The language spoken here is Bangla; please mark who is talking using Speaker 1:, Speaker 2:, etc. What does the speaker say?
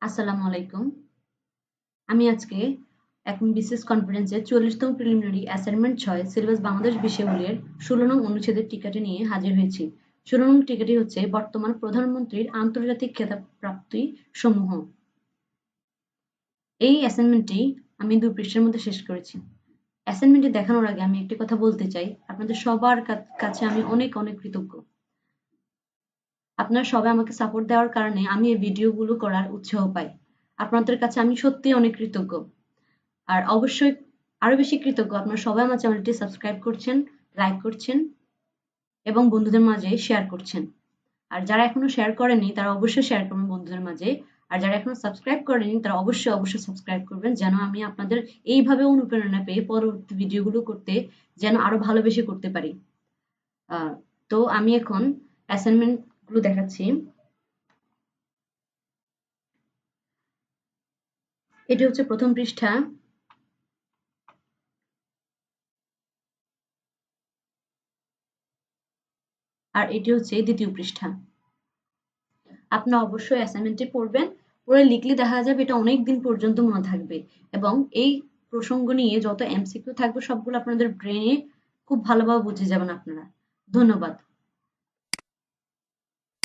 Speaker 1: আসসালামু আলাইকুম। আমি আজকে এখন বিসিএস কনফারেন্সে ৪০তম প্রিলিমিনারি অ্যাসাইনমেন্ট ৬ সিলেবাস বাংলাদেশ বিষয়াবলীর ১৬ নং অনুচ্ছেদের টিকাটি নিয়ে হাজির হয়েছি। ১৬ নং টিকাটি হচ্ছে বর্তমান প্রধানমন্ত্রীর আন্তর্জাতিক খেতাব প্রাপ্তি সমূহ। এই অ্যাসাইনমেন্টটি আমি ২ পৃষ্ঠার মধ্যে শেষ করেছি। অ্যাসাইনমেন্টটি দেখানোর আগে আমি একটি কথা বলতে চাই, আপনাদের সবার কাছে আমি অনেক কৃতজ্ঞ। আপনারা সবাই আমাকে সাপোর্ট দেওয়ার কারণে আমি এই ভিডিওগুলো করার উৎসাহ পাই। আপনাদের কাছে আমি সত্যিই অনেক কৃতজ্ঞ। আর অবশ্যই আরো বেশি কৃতজ্ঞ আপনারা সবাই আমার চ্যানেলটি সাবস্ক্রাইব করছেন, লাইক করছেন এবং বন্ধুদের মাঝে শেয়ার করছেন। আর যারা এখনো শেয়ার করেনি তারা অবশ্যই শেয়ার করবেন বন্ধুদের মাঝে। আর যারা এখনো সাবস্ক্রাইব করেনি তারা অবশ্যই সাবস্ক্রাইব করবেন, যেন আমি আপনাদের এইভাবে অনুপ্রেরণা পেয়ে পরবর্তী ভিডিওগুলো করতে যেন আরো ভালো বেশি করতে পারি। তো আমি এখন অ্যাসাইনমেন্ট গুলো দেখাচ্ছি। এটি হচ্ছে প্রথম পৃষ্ঠা। আর এটি হচ্ছে দ্বিতীয় পৃষ্ঠা। আপনারা অবশ্যই অ্যাসাইনমেন্টটি পড়বেন, পড়ে লিখলে দেখা যাবে এটা অনেক দিন পর্যন্ত মনে থাকবে এবং এই প্রসঙ্গ নিয়ে যত এমসিকিউ থাকবে সবগুলো আপনাদের ব্রেনে খুব ভালোভাবে বুঝে যাবেন আপনারা। ধন্যবাদ।